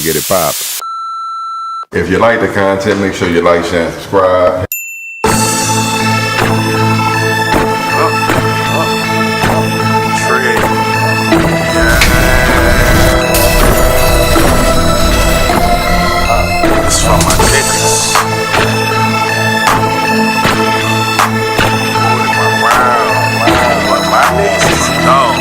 get it popping. If you like the content, make sure you like, share, and subscribe. It's from my niggas. My niggas is gone.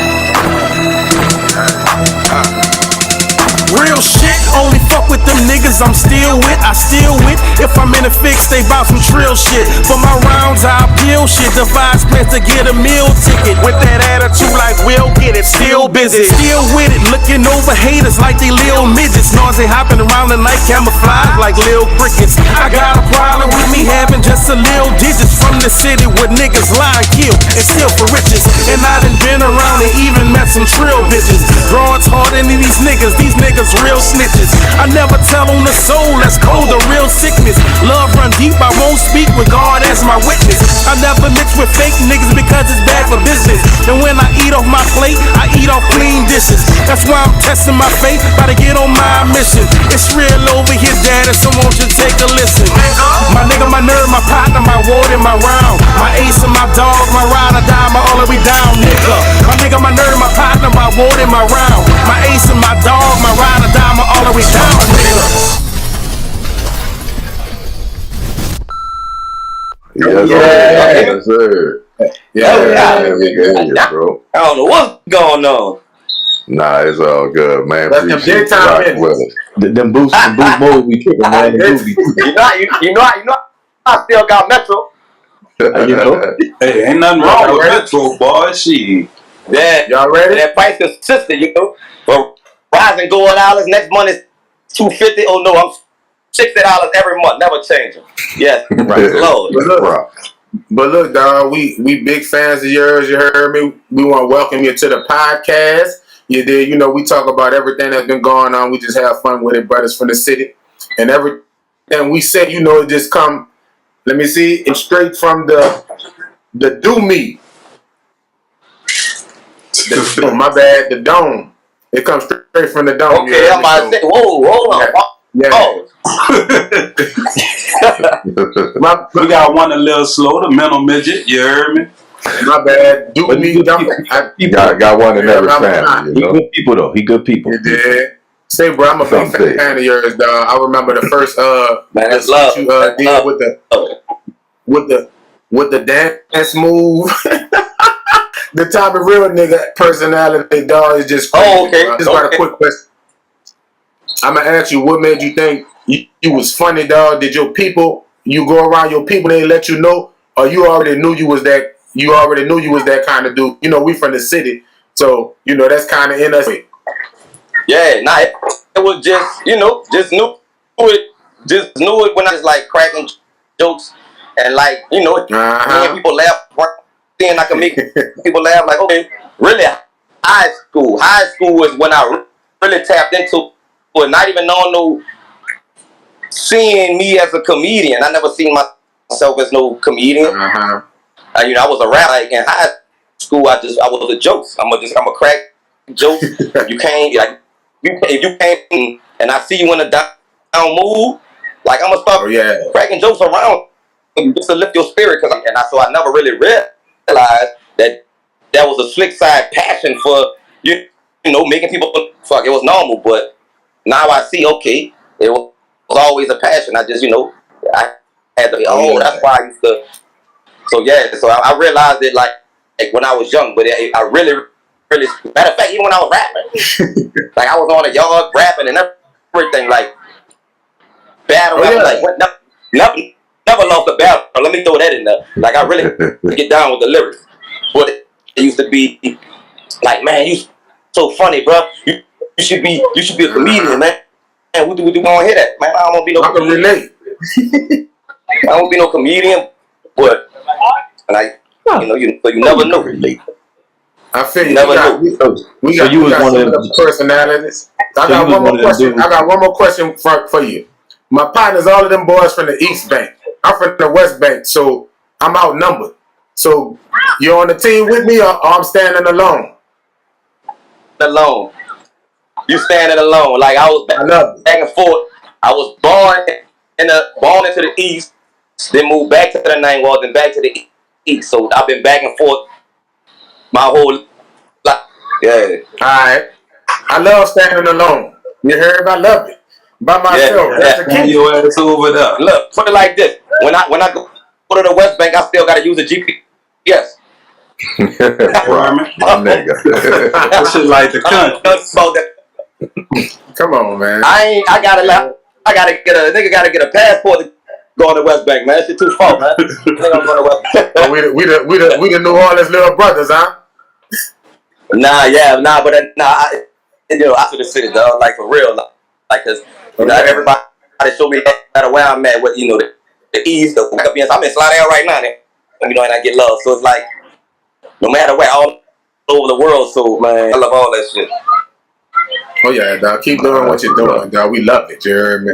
Real shit, only fuck with them niggas I'm still with, I still with. If I'm in a fix, they bout some trill shit. For my rounds, I appeal shit. Devise plans to get a meal ticket. With that attitude like we'll get it, still busy. Still with it, looking over haters like they lil midgets. Nausea hopping around the night, camouflage like lil crickets. I got a problem with me having just a lil digits. From the city where niggas lie, kill, and steal for riches. And I done been around and even met some trill bitches. Drawings harder than these niggas real snitches. I never tell on the soul, that's cold, the real sickness. Love run deep, I won't speak with God as my witness. I never mix with fake niggas because it's bad for business. And when I eat off my plate, I eat off clean dishes. That's why I'm testing my faith, about to get on my mission. It's real over here, daddy, so won't you take a listen. My nigga, my nerve, my partner, my ward, and my round. My ace and my dog, my ride or die, my all the way down, nigga. My nigga, my nerve, my partner, my ward, and my round. My ace and my dog, my ride or die, my all the way down, nigga. Yes, sir. Yeah, bro. I don't know what's going on. Nah, it's all good, man. That's them big time minutes. Them boost mode we kicking, man. You know, I still got Metro. You know? Hey, ain't nothing wrong with Metro, boy. Shit. Yeah, y'all ready? That price consistent, you know. But rising gold dollars next month is $250. Oh no, I'm $60 every month, never changing. Yes, right, Lord. But look, dog, we big fans of yours. You heard me. We want to welcome you to the podcast. You did, you know, we talk about everything that's been going on. We just have fun with it, brothers from the city, and everything we said, you know, it just come. Let me see, it's straight from the do me. My bad, the dome. It comes straight from the dome. Okay, I'm about to say, whoa, hold on. Yeah. Oh. We got one a little slow, the mental midget, you heard me? My bad. Do me dumb. Got one in every family. He good people though. He good people. You did. Say, bro, I'm a big fan of yours, dog. I remember the first man, that's love. You did with the dance move. The type of real nigga personality, dog, is just crazy. Oh, okay. Just got a quick question. I'm gonna ask you, what made you think you was funny, dog? Did your people, you go around your people, they let you know, or you already knew you was that? You already knew you was that kind of dude. You know, we from the city, so you know that's kind of in us. Yeah, nah, it was just, you know, just knew it when I was like cracking jokes and like, you know, making people laugh. Then I can make people laugh. Like, okay, really, high school is when I really tapped into it. Not even knowing seeing me as a comedian. I never seen myself as no comedian. You know, I was a rapper. Like in high school, I was a joke. I'm a crack joke. You can't like. If you came and I see you in a down mood, like I'm gonna start cracking jokes around just to lift your spirit. So I never really realized that was a slick side passion for you know, making people fuck. It was normal, but now I see, okay, it was always a passion. I just, you know, I had to. That's why I used to. So yeah, so I realized it like when I was young, but I really. Matter of fact, even when I was rapping, like I was on the yard rapping and everything, like battle rapping, like never lost a battle. Let me throw that in there. Like I really get down with the lyrics. But it used to be like, man, you so funny, bro. You should be a comedian, man. Man, we gonna hear that, man. I don't want to be no. I can relate. I don't want to be no comedian, but like you know, so you never know. I feel you. We got one of the personalities. I got one more question. I got one more question for you. My partners, all of them boys from the East Bank. I'm from the West Bank, so I'm outnumbered. So you're on the team with me, or I'm standing alone? Alone. You standing alone. Like I was I love it. back and forth. I was born into the east, then moved back to the Ninth Ward, then back to the east. So I've been back and forth my whole life. Yeah. Alright. I love standing alone. You heard me? I love it. By myself. That's the Bring key. your ass over there. Look, put it like this. When I go to the West Bank, I still gotta use a GPS. Right, my nigga. That shit like the country. Come on, man. I gotta get a nigga gotta get a passport to go on the West Bank, man. That shit too far, man. Nigga, I'm going to West Bank. Oh, we the New Orleans little brothers, huh? Nah, but I to the city, dog. Like for real, like, cause everybody show me no matter where I'm at, what the east, the West. I'm in Slidell right now, and I get love. So it's like no matter where, all over the world. So man, I love all that shit. Oh yeah, dog. Keep doing what you're doing, dog. We love it. You heard me?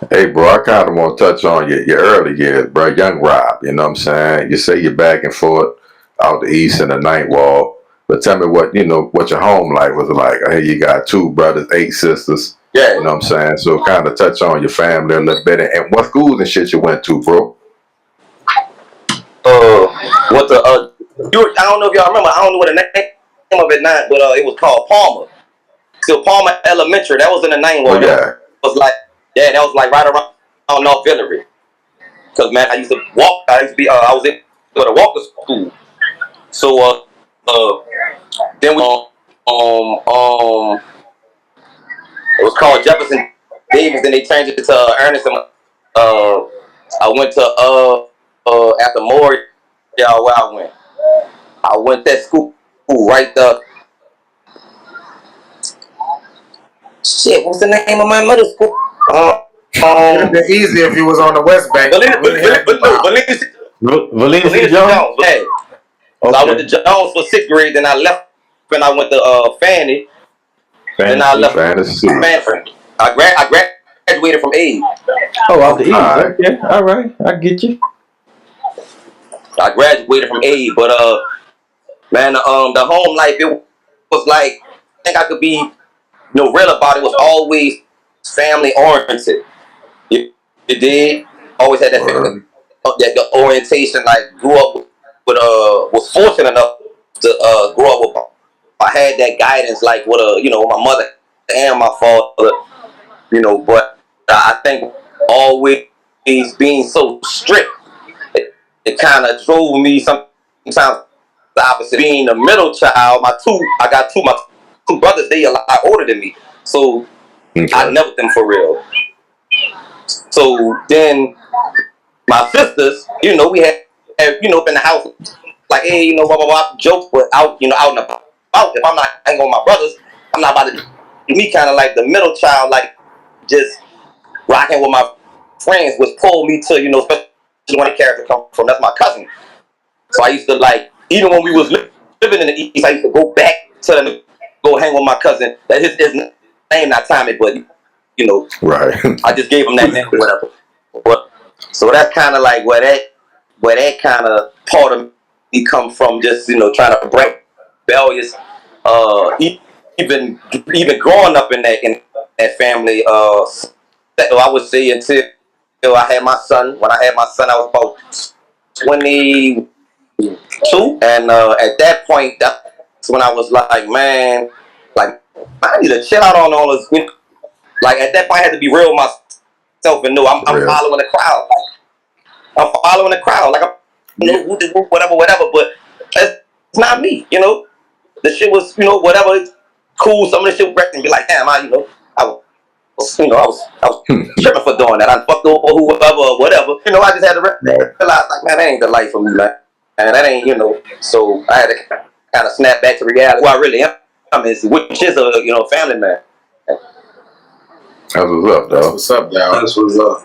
Hey, bro, I kind of want to touch on your early years, bro. Young Rob, you know what I'm saying? You say you're back and forth out the east in the Ninth Wall, but tell me what your home life was like. I hear you got 2 brothers, 8 sisters. Yeah. You know what I'm saying? So kind of touch on your family a little bit and what schools and shit you went to, bro. I don't know if y'all remember. I don't know what the name of it now, but it was called Palmer. So Palmer Elementary. That was in the Ninth Ward. Oh, yeah. That was like right around North Villery. Cause man, I used to walk. I was in to walk to school. So then we it was called Jefferson Davis. Then they changed it to Ernest. I went to after Maury. Yeah, where I went. I went to that school right there. Shit, what's the name of my middle school? It would have been easy if you was on the West Bank. Valencia Jones? Yeah. So I went to Jones for 6th grade, then I left and I went to Fanny. Then I left Fanford. I graduated from Aid. Oh, out the east. Okay, all right. I get you. I graduated from Aid, but man, the home life, it was like, I think I could be real about it. Was always family oriented. You did always had that the orientation. Like grew up with was fortunate enough to grow up with. I had that guidance, like with my mother and my father. But I think always being so strict, it kind of drove me sometimes the opposite. Being the middle child, my two brothers, they a lot older than me, so I never them for real. So then my sisters, we had in the house, like, hey, blah blah blah, jokes, but out and about. If I'm not hanging on my brothers, I'm not about to be me, kind of like the middle child, like just rocking with my friends, which pulled me to especially when the character come from. That's my cousin. So I used to like, even when we was living in the East, I used to go back to them, go hang with my cousin. That his name not Tommy, but right. I just gave him that name, whatever. But so that's kind of like where that kind of part of me come from. Just trying to break rebellious. Even growing up in that family. I would say until I had my son. When I had my son, I was about 22, and at that point, that's when I was like, man, like I need to chill out on all this. Like at that point, I had to be real with myself and know I'm following the crowd. Like I'm following the crowd. Like I'm whatever. But it's not me. The shit was whatever. Cool. Some of the shit wrecked and be like, damn, I was tripping for doing that. I fucked over whoever or whatever. I just had to realize, like, man, that ain't the life for me, man. And that ain't, So I had to kind of snap back to reality. Who I really am, which is a family man. That's what's up, dog. That's what's up, dog. That's what's up.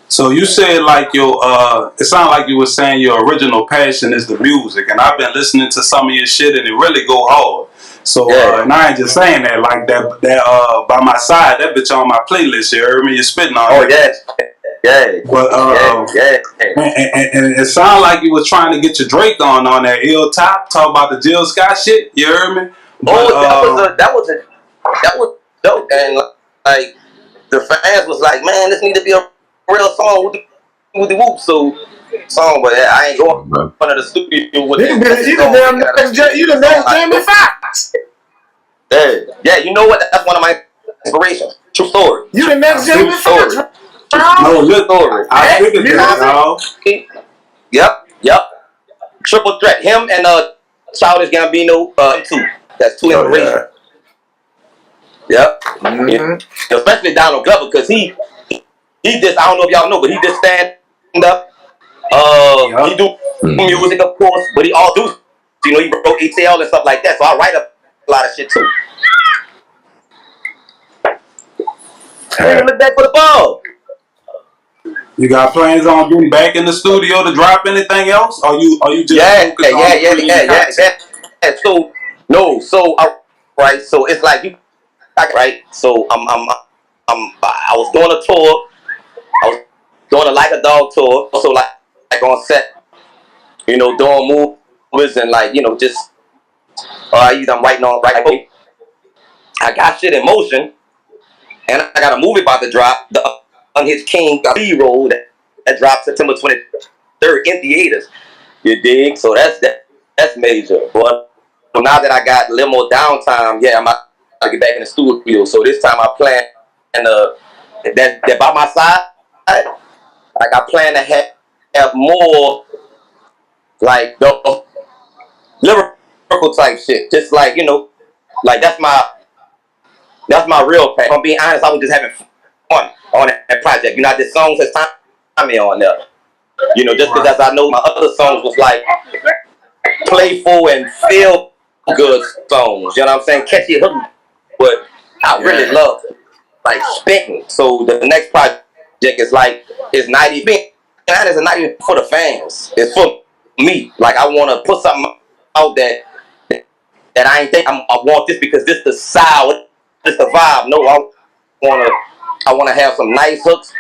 So you said like it sounded like you were saying your original passion is the music, and I've been listening to some of your shit, and it really go hard. So and I ain't just saying that like that by my side, that bitch on my playlist. You heard me? You're spitting on it. Oh yes, yeah. But and it sounded like you was trying to get your Drake on that ill top, talk about the Jill Scott shit. You heard me? But, that was dope, and like the fans was like, man, this need to be a real song with the whoop song, but I ain't going in front of the studio with You the next Jamie Foxx. Yeah, you know what? That's one of my inspirations. True story. You the next Jamie Foxx. No, look, I figured that, y'all. Yep. Triple threat. Him and Childish Gambino, two. That's two inspirations. Yep. Mm-hmm. Especially Donald Glover, because he just, I don't know if y'all know, but he just stand up. He do music, of course, but he all do. You know, he wrote ATL and stuff like that. So I write a lot of shit too. Hey, look back for the ball. You got plans on being back in the studio to drop anything else? Or you just yeah. So right. So it's like you, right. So I was doing a tour. I was doing a Like a Dog tour. Also like on set, you know, doing movies and like, you know, just I'm writing on right. I got shit in motion, and I got a movie about to drop, The Unhinged King, a B-roll that drops September 23rd in theaters. You dig? So that's major. But now that I got a little more downtime, yeah, I'm about to get back in the studio. So this time I plan that by my side, like I plan to have more like the lyrical type shit. Just like, you know, like that's my real passion. If I'm being honest, I was just having fun on that project. You know, I did songs as time on there. You know, just because I know my other songs was like playful and feel good songs. You know what I'm saying? Catchy hook. But I really love like spitting. So the next project is like, it's not even for the fans. It's for me. Like I want to put something out that I ain't think I want this because this the sound, this the vibe. No, I wanna have some nice hooks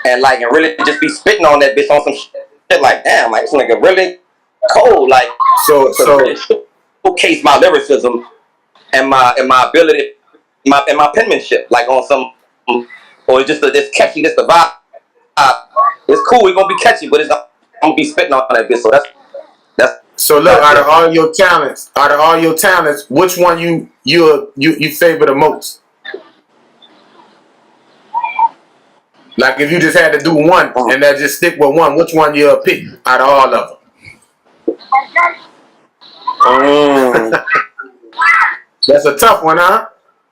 and really just be spitting on that bitch on some shit like, damn, like this nigga really cold. Like so really showcase my lyricism and my ability, and my penmanship, like on some, or just this catchy, this the vibe. It's cool, we're gonna be catchy, but I'm gonna be spitting on that bitch. So that's. So look, out of all your talents, which one you favor the most? Like if you just had to do one and that just stick with one, which one you'll pick out of all of them? That's a tough one, huh?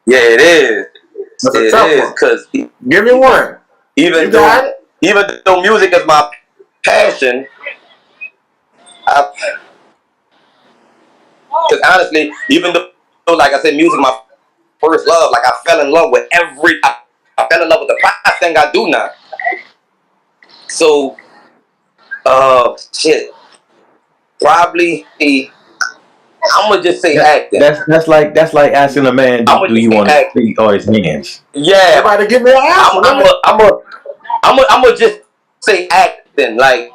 Yeah, it is. That's a tough one. Cause give me one. Even though music is my passion, because honestly, even though, like I said, music my first love, like I fell in love with I fell in love with the first thing I do now. So, probably I'm gonna just say acting. That's like asking a man, do you want his feet or his hands? Yeah, everybody give me an answer. I'm gonna just say acting. Like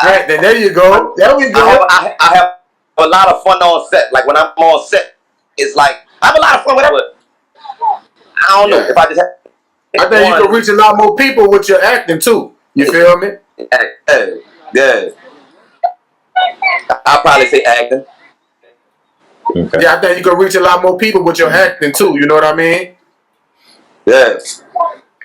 acting. There you go. There we go. I have a lot of fun on set. Like when I'm on set, it's like I have a lot of fun with it. I don't know if I just. I think you can reach a lot more people with your acting too. You feel me? Yeah. I'll probably say acting. Okay. Yeah, I think you can reach a lot more people with your acting too. You know what I mean? Yes.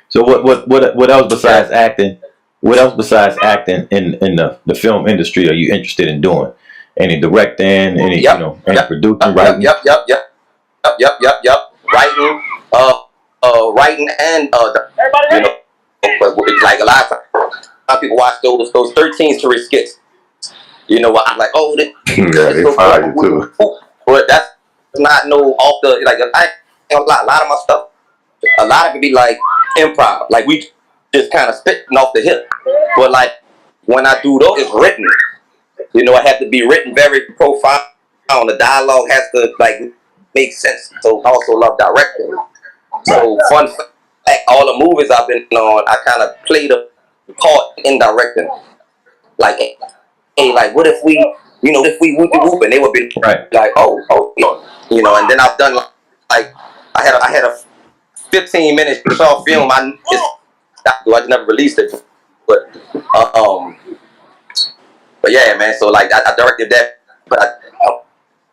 So what else besides acting? What else besides acting in the film industry are you interested in doing? Any directing? Any any producing? Writing? Yep. Writing and like a lot of people watch those 13 Story skits. You know, I'm like, oh, they fire you too. But that's not off the a lot of my stuff. A lot of it be like improv, like we just kind of spitting off the hip. But like when I do those, it's written. You know, it has to be written very profound. The dialogue has to make sense. So I also love directing. So fun fact, all the movies I've been on, I kind of played a part in directing. Like, hey, like what if we if we whoop, and they would be Right. like, oh, and then I've done like I had a 15-minute short film. I just never released it, but yeah, man. So like I directed that, but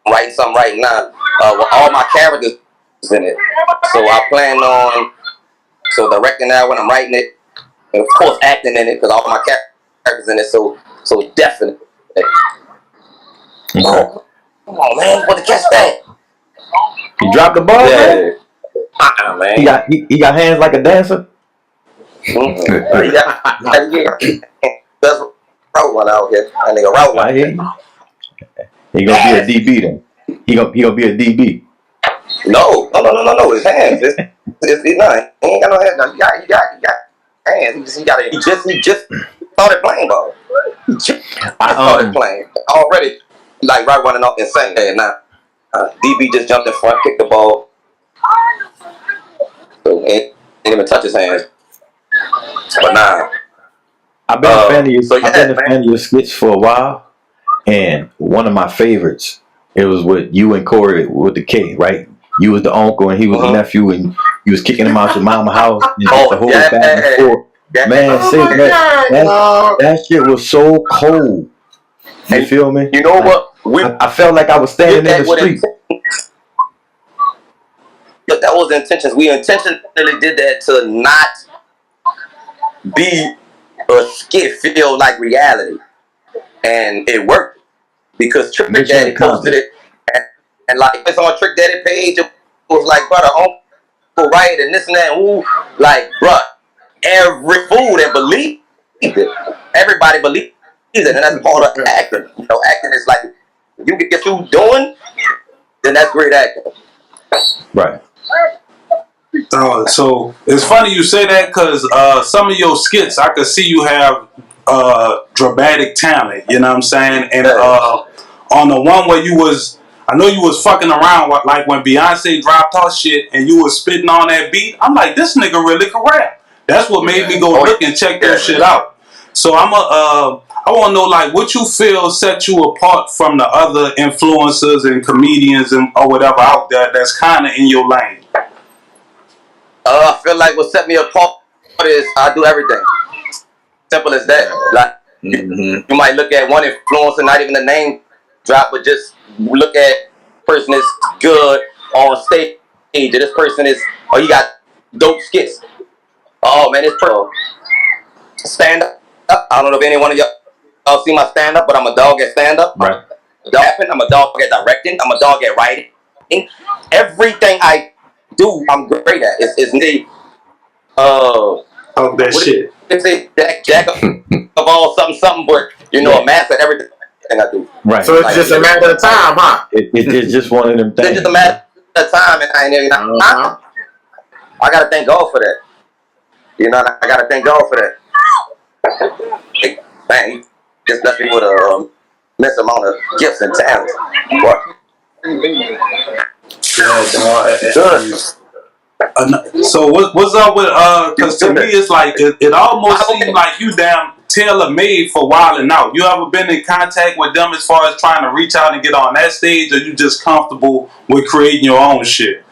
I'm writing something right now with all my characters in it. So I plan on directing that when I'm writing it, and of course acting in it because all my characters in it. So definitely. Okay. Oh, come on, man! What to catch that? He dropped the ball, man. Man. He got hands like a dancer. That's route one out here. That nigga route one. I hear you. He gonna be a DB then. He gonna be a DB. No. His hands. He ain't got no hands. No, he got hands. He just started playing ball. He just started playing already. Like right running off insane. And now DB just jumped in front, kicked the ball. So ain't even touch his hands. But nah. I've been a fan of your skits for a while, and one of my favorites, it was with you and Corey with the K, right? You was the uncle and he was the nephew, and you was kicking him out your mama's house and just the whole back and forth. Man, that shit was so cold. You feel me? You know what? I felt like I was standing in the street. But that was the intentions. We intentionally did that to not be a skit feel like reality, and it worked because Trick Daddy posted it, and like it's on Trick Daddy page. It was like, brother, uncle, right, and this and that, and ooh, like, bruh, every fool that believed it, everybody believed it, and that's part of acting. Acting is like you get you doing, then that's great acting. Right. So it's funny you say that because some of your skits, I could see you have dramatic talent. You know what I'm saying? And on the one where I know you was fucking around, like when Beyonce dropped her shit and you was spitting on that beat. I'm like, this nigga really can rap. That's what made me go look and check that shit out. So I want to know like what you feel set you apart from the other influencers and comedians or whatever out there that's kind of in your lane. I feel like what set me apart is I do everything. Simple as that. Like you might look at one influencer, not even the name drop, but just look at person is good on stage. This person is, he got dope skits. Oh man, this person stand up. I don't know if any one of y'all see my stand up, but I'm a dog at stand up. Right. I'm a dog at directing. I'm a dog at writing. Everything I do, I'm great at. It's the that shit. It's a jack of all something, but a master at everything I do. Right. So it's just a matter of time, huh? It's just one of them things. It's just a matter of time, and I gotta thank God for that. I gotta thank God for that. Man, he just left me with a immense amount of gifts and talents. So what's up with because to me it's like it almost seems like you damn tailor-made for Wild 'N Out. You ever been in contact with them as far as trying to reach out and get on that stage, or you just comfortable with creating your own shit?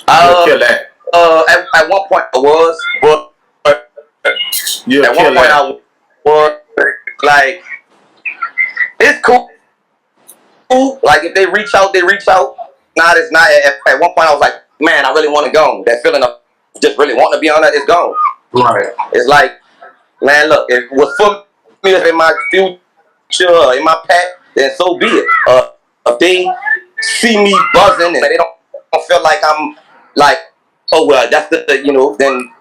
Kill that. At one point I was, but at one point I was like, it's cool. Like if they reach out, they reach out. Nah, it's not. At one point I was like, man, I really want to go. That feeling of just really wanting to be on that is gone. Right. It's like, man, look, if it was for me in my future, in my pack, then so be it. If they see me buzzing and they don't feel like I'm like, oh well, that's then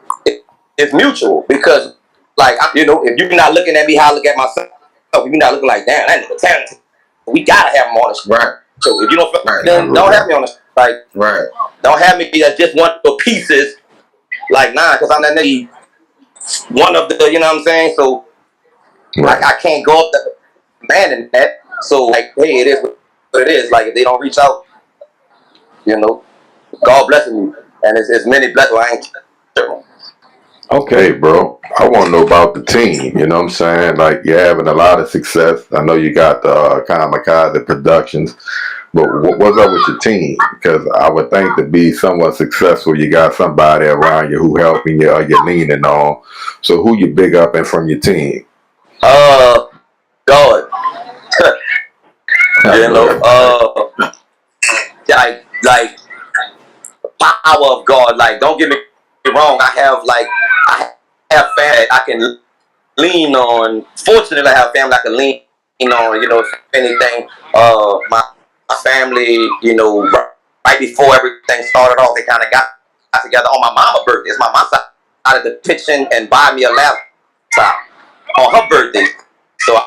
it's mutual because like if you're not looking at me how I look at myself, if you're not looking like damn that nigga talented, we gotta have him on the show. Right. So if you don't feel then don't have me on the show. Like don't have me as just one of the pieces. Like nah, because I'm that nigga. One of the, you know what I'm saying? So I can't go up the man in that. So like, hey, it is what it is. Like if they don't reach out, God blessing me, and it's many blessings. I ain't. Okay, bro. I want to know about the team. You know what I'm saying? Like, you're having a lot of success. I know you got the Kamikaze Productions, but what's up with your team? Because I would think to be somewhat successful, you got somebody around you who helping you or you're leaning on. So who you big up and from your team? God. You know, like power of God. Like, don't get me wrong. I have family I can lean on. Fortunately, I have family I can lean on. You know, if anything, my family, you know, right before everything started off, they kind of got together on my mama's birthday. It's my mom side of the pitching and buy me a laptop on her birthday. So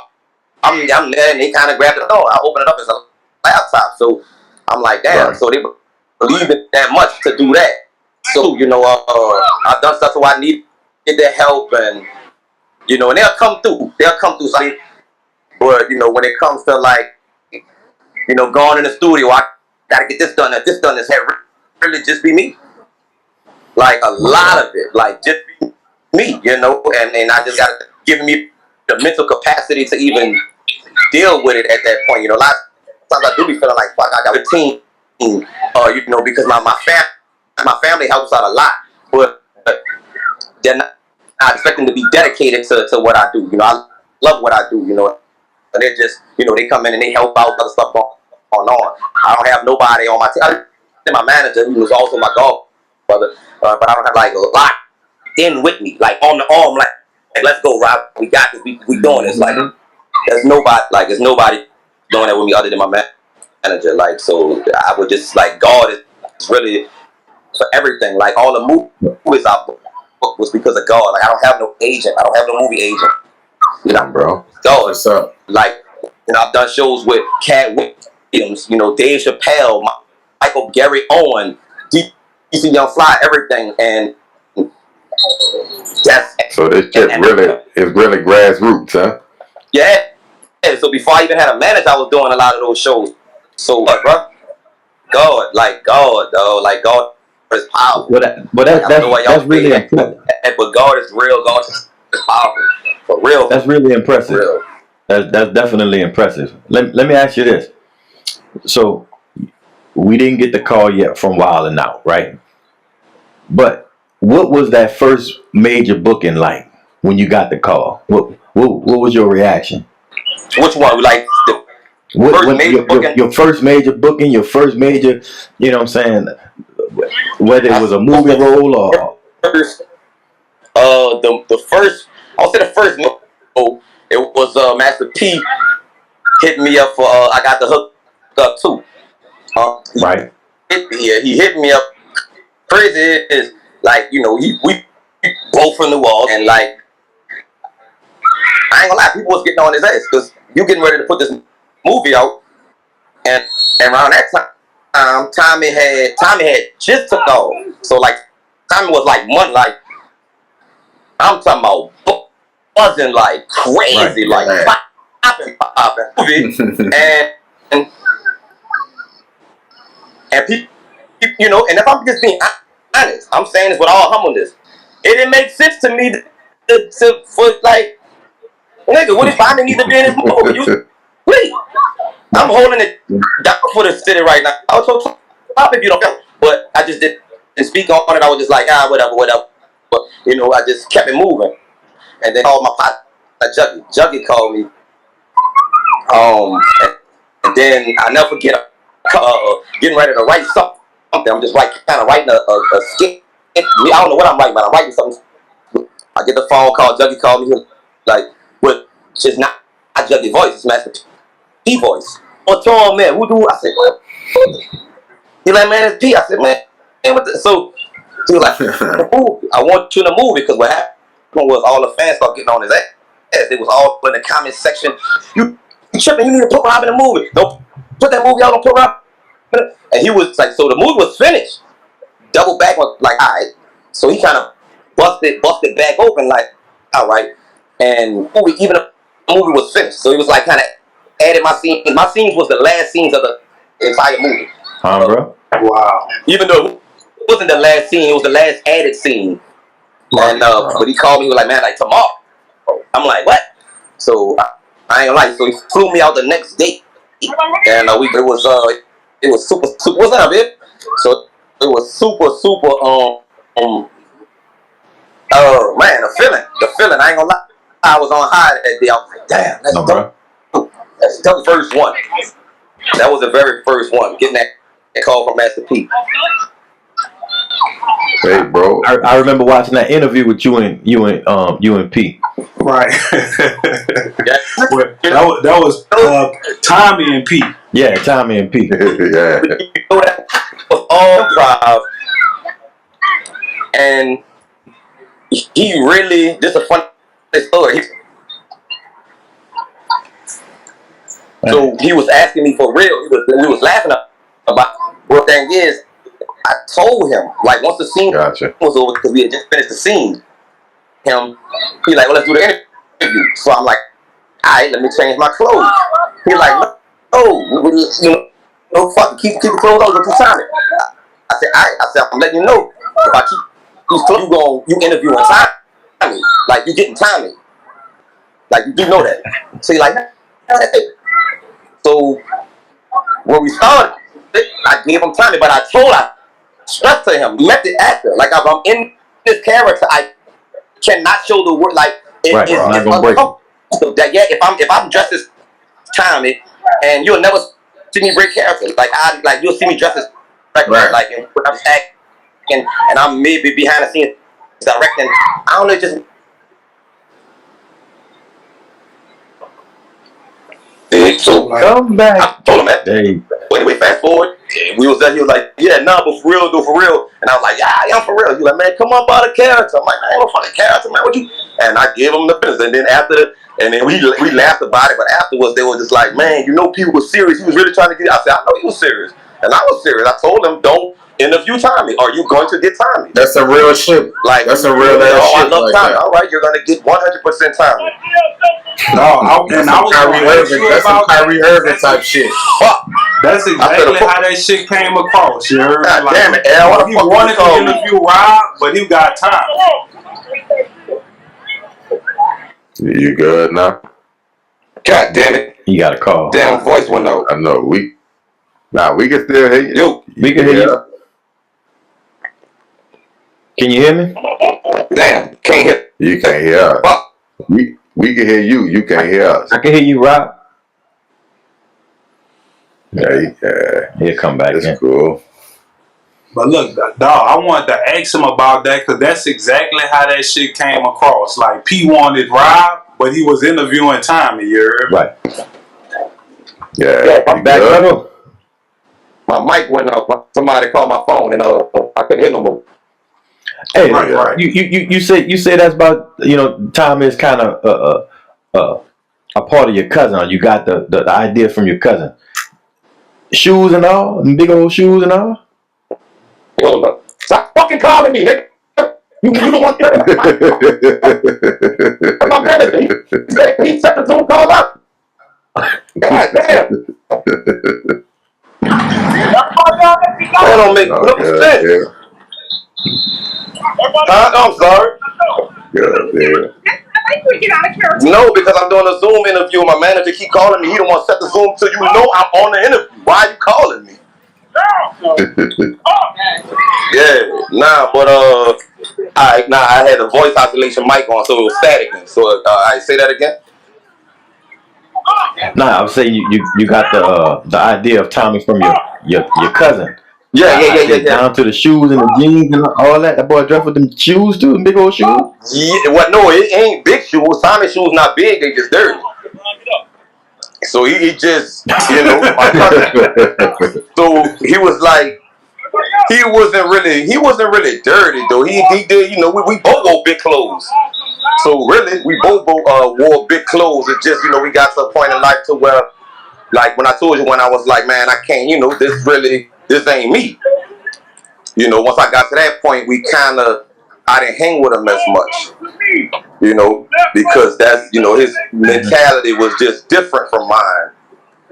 I'm there, and they kind of grabbed it. Oh, I open it up as a laptop. So I'm like, damn. Right. So they believe it that much to do that. So, you know, I've done stuff so I needed their help, and you know, and they'll come through. So, but you know, when it comes to like, you know, going in the studio, I gotta get this done. This done. This had really just be me. Like a lot of it, like just be me. You know, and I just gotta give me the mental capacity to even deal with it at that point. You know, a lot of times I do be feeling like, fuck, I got a team. You know, because my family helps out a lot, but they're not expecting to be dedicated to what I do. You know, I love what I do. You know, and they're just, you know, they come in and they help out other stuff going on. I don't have nobody on my team. My manager, who was also my godfather, but I don't have like a lot in with me, like on the arm, like let's go, Rob. We got this. We doing this. Like there's nobody doing that with me other than my manager. Like, so I would just like, God is really for everything. Like all the movies I booked was because of God. Like I don't have no agent. I don't have no movie agent. You know, bro. God, what's up? Like, you know, I've done shows with Cat Williams, you know, Dave Chappelle, Michael Gary Owen, DC Young Fly, everything, and that's so this shit is really grassroots, huh? Yeah. So before I even had a manager, I was doing a lot of those shows. So what, bro? God, though, like God is powerful. That's really impressive. But God is real. God is powerful, for real. That's really impressive. Real. That's definitely impressive. Let me ask you this. So we didn't get the call yet from Wild 'N Out, right? But what was that first major booking like when you got the call? What was your reaction? Which one? Like your first major booking, your first major, you know what I'm saying? Whether it was a movie role or the first, I'll say the first. It was Master P hit me up for I got the hook up too. Right. He hit me up. Crazy is like, you know, we both from the wall, and like I ain't gonna lie, people was getting on his ass because you getting ready to put this movie out, and around that time, Tommy had just took off. So like Tommy was like like I'm talking about buzzing like crazy, right. Like popping, and people, you know, and if I'm just being honest, I'm saying this with all humbleness, it didn't make sense to me for like, nigga, what if I didn't need to be in this movie? Wait, I'm holding it down for the city right now. I was so pop if you don't know, but I just didn't speak on it. I was just like, whatever. But you know, I just kept it moving, and then called my partner, Juggy called me, and then I never forget getting ready to write something. I'm just kind of writing a skit. I don't know what I'm writing, but I'm writing something. I get the phone call. Juggy called me like, "What? It's not Juggy voice. It's Master P voice." What's wrong, man? Who do? I said, "What?" He like, "Man, it's P." I said, "Man, what the?" So he was like, "I want you in the movie," because what happened was all the fans started getting on his ass. It was all in the comment section. You tripping? You need to put Rob in the movie. Don't put that movie out. Don't put Rob. And he was like, so the movie was finished. Double back was like, all right. So he kind of busted back open, like, all right. And even the movie was finished. So he was like, kind of added my scenes. My scenes was the last scenes of the entire movie. Bro? Wow. Even though it wasn't the last scene, it was the last added scene. And but he called me, he was like, man, like tomorrow. I'm like, what? So I ain't gonna lie. So he flew me out the next day, and it was super. What's up, babe? So it was super. Man, the feeling. I ain't gonna lie. I was on high that day. I was like, damn, that's dope. That's the first one. That was the very first one. Getting that call from Master P. Hey, bro. I remember watching that interview with you and P. Right. Yeah. that was Tommy and P. Yeah, Tommy and P. Yeah. You know, that was all drive, and he really. This is a funny story. So he was asking me for real. We was laughing about what thing is. I told him, like, once the scene was over, because we had just finished the scene, he like, well, let's do the interview. So I'm like, all right, let me change my clothes. He like, no, fuck, keep the clothes on, go through Tommy. I said, all right. I said, I'm letting you know, if I keep these clothes, you interviewing Tommy. Like, you getting Tommy. Like, you do know that. So he like, hey. So when we started, I gave him Tommy, but I stressed to him, method actor. Like, if I'm in this character, I cannot show the word. Like, it's uncomfortable. That if I'm dressed as Tommy, and you'll never see me break character. Like you'll see me dressed as like when I'm acting, and I'm maybe behind the scenes directing. I don't know, just. So come back. I told him that. Anyway, fast forward. We was there. He was like, "Yeah, nah, but for real, for real." And I was like, "Yeah, I'm for real." He was like, "Man, come up out of character." I'm like, "I ain't no fucking character, man. What you?" And I gave him the business. And then we laughed about it. But afterwards, they were just like, "Man, you know, people was serious. He was really trying to get." I said, "I know he was serious," and I was serious. I told him, "Don't interview Tommy. Are you going to get Tommy?" That's a real shit. Like, that's a real ass shit. I love like Tommy. that. All right, you're gonna get 100% Tommy. No, I was Kyrie Irving. That's some Kyrie Irving type shit. Fuck. That's exactly how that shit came across. You heard? God Like, damn it, Al. he wanted to interview Rob, but he got time. You good now? God damn it. You got a call. Damn voice went out. I know. We can still hear you. Yo, we can hear you. Can you hear me? Damn, can't hear. You can't hear us. Fuck. We can hear you. You can't hear us. I can hear you, Rob. Yeah. He'll come back. That's cool. But look, dog, I wanted to ask him about that because that's exactly how that shit came across. Like, P wanted Rob, but he was interviewing Tommy. You heard? Right. Yeah. I'm back, brother. My mic went off. Somebody called my phone and I couldn't hear no more. Hey, right. You say that's about, you know, Tommy is kind of a part of your cousin. Or you got the idea from your cousin. Shoes and all, and big old shoes and all. Stop fucking calling me, nigga. You don't want to. I'm manager. He set the Zoom call up. God damn. That don't make no sense. I'm sorry. No, because I'm doing a Zoom interview. My manager keep calling me. He don't want to set the Zoom till you know I'm on the interview. Why are you calling me? Yeah, but I had a voice isolation mic on, so it was static. So I say that again. Nah, I was saying you got the idea of Tommy from your cousin. Yeah. Down to the shoes and the jeans and all that. That boy dressed with them shoes too, them big old shoes. Yeah, well, no, it ain't big shoes. Tommy's shoes not big; they just dirty. So he just, you know, my cousin. So he was like, he wasn't really dirty though. He did, you know, we both wore big clothes. So really, we both wore big clothes. It's just, you know, we got to a point in life to where, like when I told you when I was like, man, I can't, you know, this ain't me. You know, once I got to that point, I didn't hang with him as much. You know, because that's, you know, his mentality was just different from mine.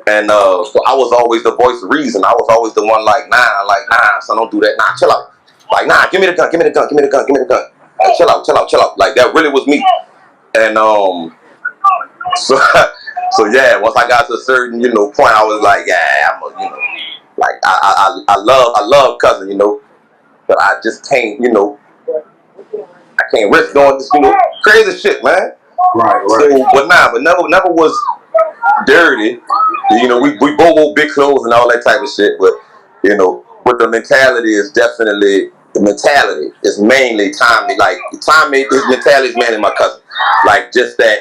And so I was always the voice of reason. I was always the one like, nah, so don't do that. Nah, chill out. Like, nah, give me the gun. Like, chill out. Like that really was me. And so so yeah, once I got to a certain, you know, point, I was like, yeah, I'm a, you know, like I love cousin, you know, but I just can't, you know, I can't risk doing this, you know, crazy shit, man. Right. So, but never was dirty. You know, we both wore big clothes and all that type of shit, but you know, but the mentality is definitely, the mentality is mainly Tommy. Like Tommy, his mentality is mainly my cousin. Like just that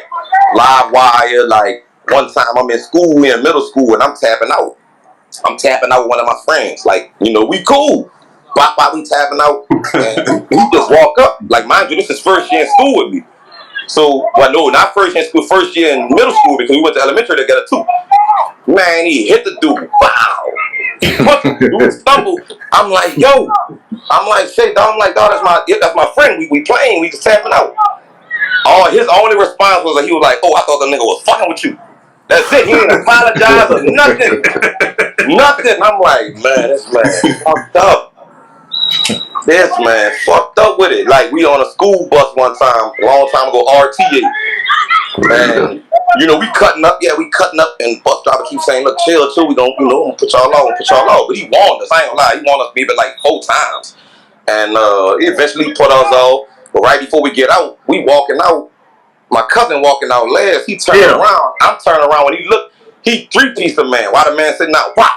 live wire. Like one time I'm in school, we in middle school, and I'm tapping out. I'm tapping out with one of my friends. Like, you know, we cool. Bop, we tapping out. And he just walk up. Like, mind you, this is first year in school with me. So, well, no, not first year in school, first year in middle school, because we went to elementary together too. Man, he hit the dude. Wow. He punched the dude, stumbled. I'm like, yo. I'm like, shit, dog. I'm like, dog, that's my friend. We playing, we just tapping out. His only response was like, he was like, oh, I thought the nigga was fucking with you. That's it. He didn't apologize or nothing. Nothing. I'm like, man, this man fucked up. This man fucked up with it. Like, we on a school bus one time, a long time ago, RTA. And, you know, we cutting up, and bus driver keeps saying, look, chill, we gonna, you know, put y'all on. But he warned us, I ain't gonna lie, he warned us maybe like 4 times. And he eventually put us off. But right before we get out, we walking out. My cousin walking out last, he turned around. I'm turning around when he looked. He 3-piece the man. Why the man sitting out? Wah.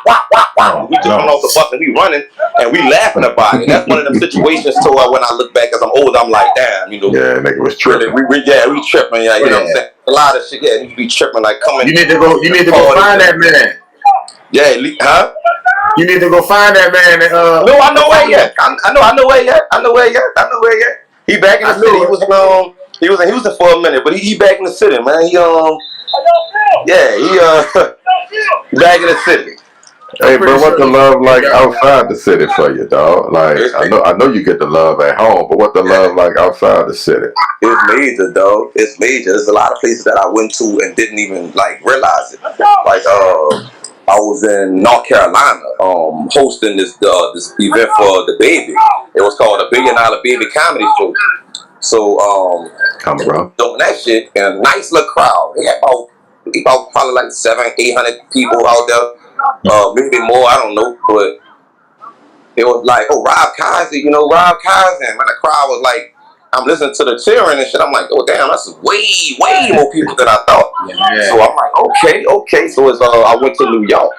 We jumping off the bus and we running and we laughing about it. That's one of them situations to where when I look back as I'm older, I'm like, damn, you know. Yeah, nigga was tripping. We tripping. Yeah, you know what I'm saying. A lot of shit. Yeah, you be tripping like coming. You need to go find that man. Yeah, huh? You need to go find that man. No, I know where yet. I know where yet. He back in the city. He was in Houston for a minute, but he back in the city, man. He back in the city. Hey, bro, what the love like outside the city for you, dog? Like, I know you get the love at home, but what the love like outside the city? It's major, dog. It's major. There's a lot of places that I went to and didn't even like realize it. Like, I was in North Carolina, hosting this event for the baby. It was called a $1 Billion Baby Comedy Show. So, come around doing that shit in a nice little crowd. We had about probably like 700-800 people out there, maybe more. I don't know, but it was like, oh, Rob Kaiser, man. The crowd was like, I'm listening to the cheering and shit. I'm like, oh damn, that's way more people than I thought. Yeah. So I'm like, okay. So it's I went to New York.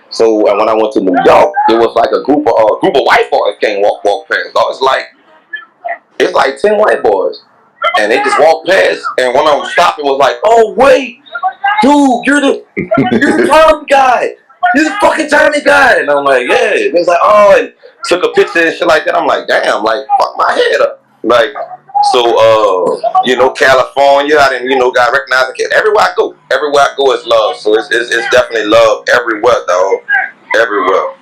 So and when I went to New York, it was like a group of white boys came walk past. So it's like 10 white boys, and they just walked past. And one of them stopped and was like, oh wait, dude, you're the Tommy guy. You're the fucking Tommy guy. And I'm like, yeah. And they was like, oh, and took a picture and shit like that. I'm like, damn, like fuck my head up. Like, so, California, I didn't, got recognized. Everywhere I go is love. So it's definitely love everywhere, dog. Everywhere.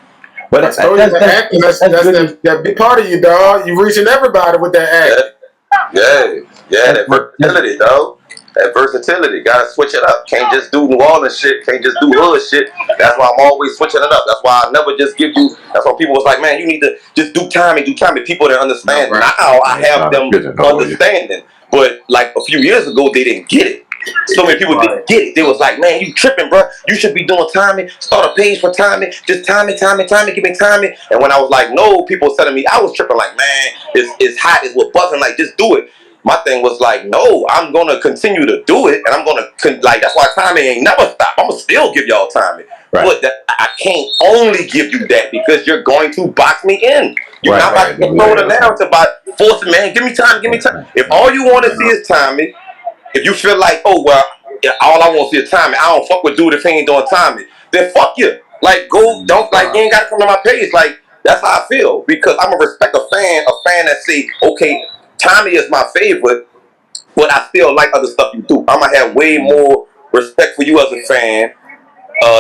But that's that big part of you, dog. You reaching everybody with that act. Yeah, that versatility, dog. That versatility. Gotta switch it up. Can't just do New Orleans shit. Can't just do hood shit. That's why I'm always switching it up. That's why I never just give you. That's why people was like, man, you need to just do Tommy. People didn't understand. No, right. Now I have them understanding. But like a few years ago, they didn't get it. So many people didn't get it. They was like, man, you tripping, bro. You should be doing Tommy. Start a page for Tommy. Just Tommy. Give me Tommy. And when I was like, no, people was telling me I was tripping. Like, man, it's hot. It's what buzzing. Like, just do it. My thing was like, no, I'm going to continue to do it. And I'm going to, that's why Tommy ain't never stop. I'm going to still give y'all Tommy. Right. But I can't only give you that because you're going to box me in. You're not about to control the narrative about forcing, man, give me time. If all you want to see is Tommy, if you feel like, oh, well, all I want to see is Tommy, I don't fuck with dude if he ain't doing Tommy, then fuck you. Like, you ain't got to come to my page. Like, that's how I feel. Because I'm going to respect a fan that say, okay, Tommy is my favorite, but I still like other stuff you do. I'm going to have way more respect for you as a fan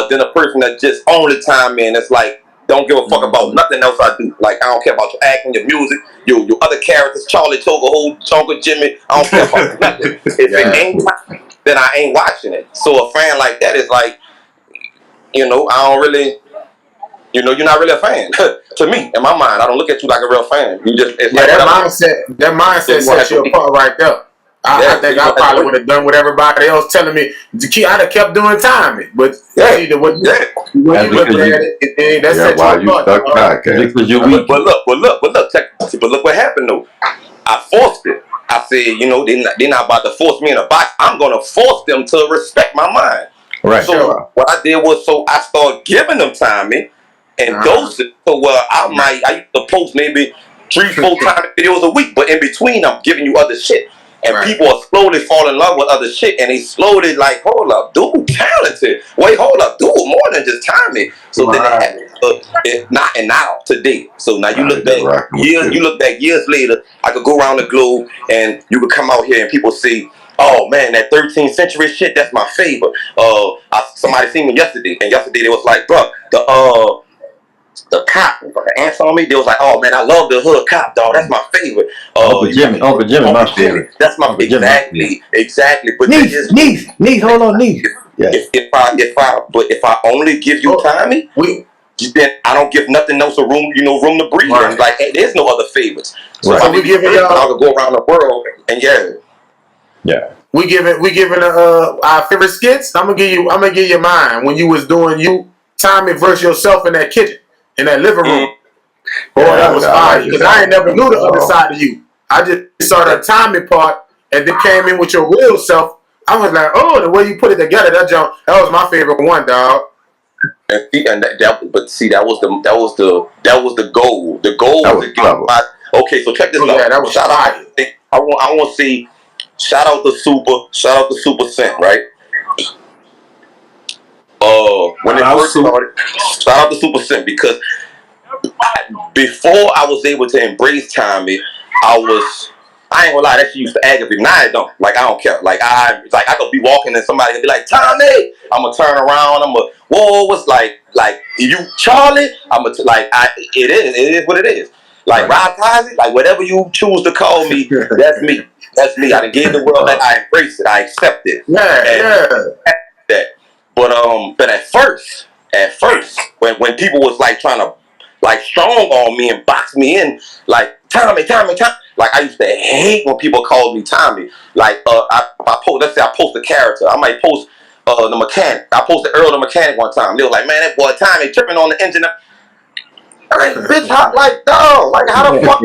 than a person that just only Tommy and it's like, don't give a fuck about nothing else I do. Like, I don't care about your acting, your music, your other characters, Charlie Toga, Uncle Jimmy. I don't care about nothing. If it ain't watching, then I ain't watching it. So a fan like that is like, I don't really, You know, you're not really a fan. To me, in my mind, I don't look at you like a real fan. You just it's like that mindset sets you apart right there. I think I probably would have done what everybody else telling me. I'd have kept doing timing, but when you look at it, that sets you apart. But look what happened though. I forced it. I said, you know, they're not about to force me in a box. I'm gonna force them to respect my mind. Right. So what I did was, I started giving them timing and doses. So I used to post maybe 3-4 time videos a week, but in between I'm giving you other shit. And people are slowly falling in love with other shit, and they slowly like, hold up, dude, talented. Wait, hold up, dude, more than just timing. So then they had now today. So now you look back years later. I could go around the globe, and you could come out here, and people say, oh man, that 13th century shit, that's my favorite. Somebody seen me yesterday, and yesterday they was like, bro, the cop, the ants on me, they was like, oh man, I love the hood cop, dog. That's my favorite. Uncle Jimmy, my favorite. That's my exactly. But niece, hold on, niece. Yes. If I only give you timing, then I don't give nothing else room to breathe. Right. And like, hey, there's no other favorites. So we giving y'all, I could go around the world and we giving our favorite skits. I'm gonna give you mine when you was doing timing versus yourself in that kitchen. In that living room. Boy, that was fire. Because I ain't never knew the other side of you. I just saw the timing part and then came in with your real self. I was like, oh, the way you put it together, that was my favorite one, dog. That was the goal. The goal was to get okay, so check this out. Yeah, that was fire. I want to see shout out to Super Cent, right? When it first started, shout out to Super Cent, because before I was able to embrace timing, I ain't gonna lie, that shit used to aggravate me. Now I don't. Like, I don't care. Like I could be walking and somebody could be like, Tommy! I'ma turn around, whoa, what's like you Charlie? It is what it is. Like Rob Cosby, like whatever you choose to call me, that's me. That's me. I done gave the world that. I embrace it. I accept it. That. But at first, when people was like trying to like strong on me and box me in, like Tommy, like I used to hate when people called me Tommy. Like let's say I post a character, I might post the mechanic. I posted Earl the mechanic one time. They was like, man, that boy Tommy tripping on the engine. Like, bitch, like dog, like how the fuck?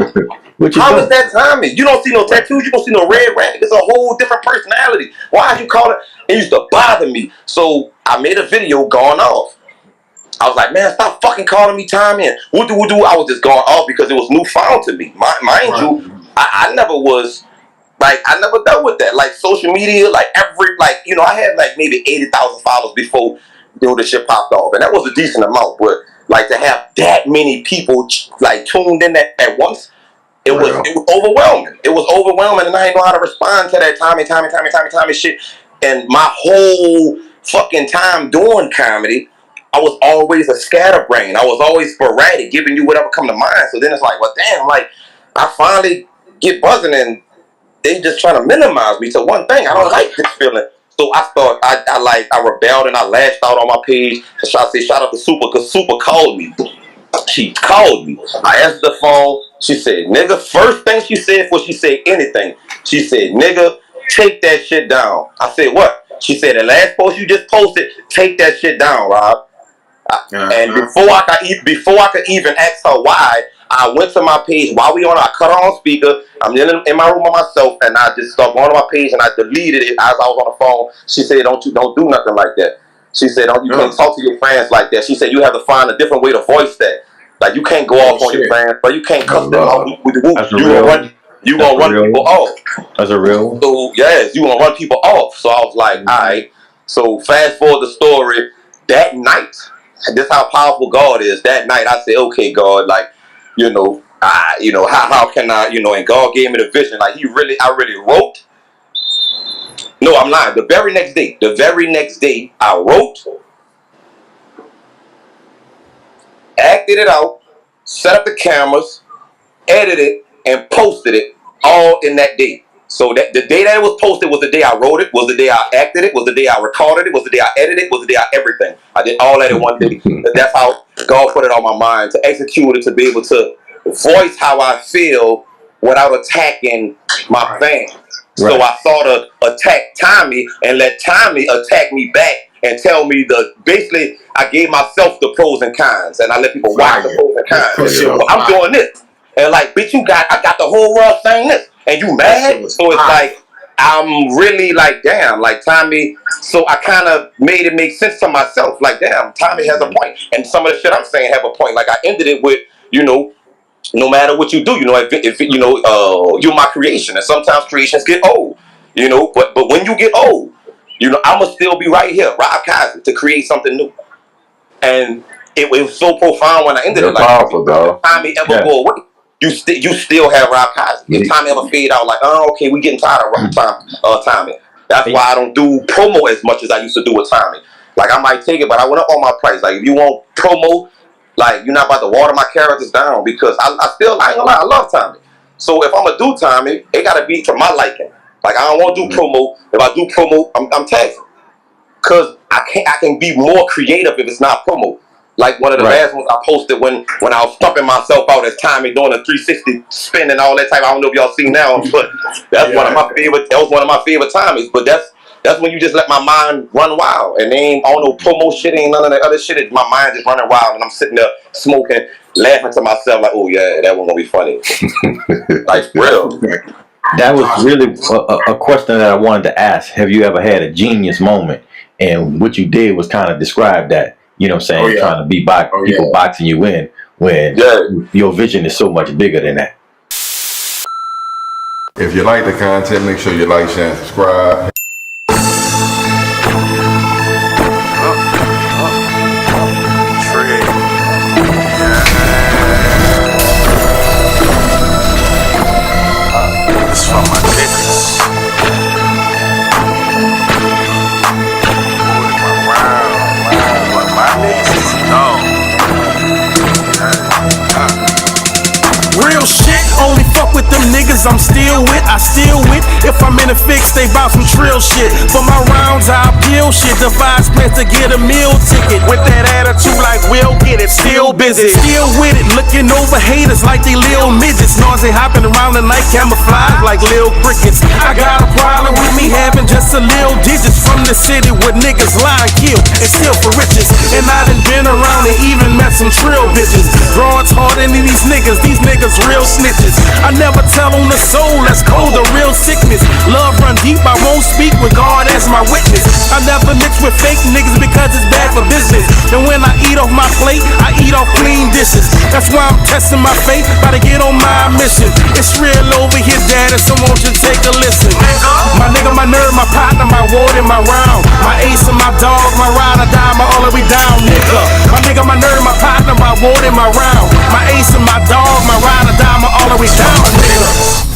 How is that Tommy? You don't see no tattoos, you don't see no red rag. It's a whole different personality. Why are you calling? It used to bother me. So I made a video going off. I was like, man, stop fucking calling me Tommy. And woo do. I was just going off because it was newfound to me. Mind you, I never was like, I never dealt with that. Like social media, like I had like maybe 80,000 followers before the shit popped off, and that was a decent amount. But like to have that many people like tuned in at once. It was overwhelming. It was overwhelming, and I didn't know how to respond to that Tommy shit. And my whole fucking time doing comedy, I was always a scatterbrain. I was always sporadic, giving you whatever come to mind. So then it's like, well, damn, like I finally get buzzing, and they just trying to minimize me to one thing. I don't like this feeling. So I rebelled and I lashed out on my page. Shout out to Super, because Super called me. She called me. I answered the phone. She said, nigga, first thing she said before she said anything, she said, nigga, take that shit down. I said, what? She said, the last post you just posted, take that shit down, Rob. And before I could even ask her why, I went to my page while I cut her on speaker. I'm in my room by myself, and I just started going to my page, and I deleted it as I was on the phone. She said, don't do nothing like that. She said, you can't talk to your fans like that. She said, you have to find a different way to voice that. Like, you can't go off on your fans, but you can't cuss them out with the whoop. You gonna run people off. That's a real one? So, yes, you gonna run people off. So I was like, all right. So fast forward the story. That night, this is how powerful God is. That night, I said, okay, God, like, how can I, and God gave me the vision. Like, I really wrote. No, I'm lying. The very next day, I wrote, acted it out, set up the cameras, edited it, and posted it all in that day. So that the day that it was posted was the day I wrote it, was the day I acted it, was the day I recorded it, was the day I edited it, was the day I everything. I did all that in one day. That's God put it on my mind to execute it, to be able to voice how I feel without attacking my fans. Right. So I thought of attack Tommy and let Tommy attack me back and tell me basically I gave myself the pros and cons and I let people watch the pros and cons. Well, I'm doing this. And like, bitch, I got the whole world saying this. And you mad? So it's like, I'm really like, damn, like Tommy. So I kind of made it make sense to myself. Like, damn, Tommy has a point. And some of the shit I'm saying have a point. Like I ended it with, you know, no matter what you do, you know, if you know, you're my creation, and sometimes creations get old, you know. But when you get old, you know, I'ma still be right here, Rob Kaiser, to create something new. And it was so profound when I ended it. Like, powerful, dog. If Tommy ever go away, you still have Rob Kaiser. If Tommy ever fade out, like, oh, okay, we getting tired of Tommy. That's why I don't do promo as much as I used to do with Tommy. Like I might take it, but I went up on my price. Like if you want promo. Like, you're not about to water my characters down because I ain't gonna lie, I love Tommy. So if I'm gonna do Tommy, it gotta be to my liking. Like, I don't want to do promo. If I do promo, I'm taxing. Because I can be more creative if it's not promo. Like one of the last ones I posted when I was thumping myself out as Tommy doing a 360 spin and all that type. I don't know if y'all see now, but that's one of my favorite. That was one of my favorite Tommies. But that's when you just let my mind run wild. And they ain't all no promo shit, ain't none of that other shit. My mind just running wild and I'm sitting there smoking, laughing to myself like, oh yeah, that one gonna be funny. Like, real. That was really a question that I wanted to ask. Have you ever had a genius moment? And what you did was kind of describe that, you know what I'm saying, trying to be people boxing you in when your vision is so much bigger than that. If you like the content, make sure you like, share, and subscribe. This for my niggas. My niggas is real shit, only fuck with them niggas I'm still with, If I'm in a fix, they bout some trill shit. For my rounds, I appeal shit. Devise plans to get a meal ticket. With that attitude like we'll get it, still busy. Still with it, looking over haters like they lil midgets. Nausea hopping around the night, camouflage like lil crickets. I got a problem with me having just a lil digits. From the city where niggas lie and kill and steal for riches. And I done been around and even met some trill bitches. Drawings harder than these niggas real snitches. I never tell on the soul, that's cold, the real sickness. Love run deep, I won't speak with God as my witness. I never mix with fake niggas because it's bad for business. And when I eat off my plate, I eat off clean dishes. That's why I'm testing my fate, about to get on my mission. It's real over here, daddy, so won't you take a listen. My nigga, my nerve, my partner, my ward, and my round. My ace and my dog, my ride or die, my all the way down, nigga. My nigga, my nerve, my partner, my ward, and my round. My ace and my dog, my ride or die, my all the way down, nigga.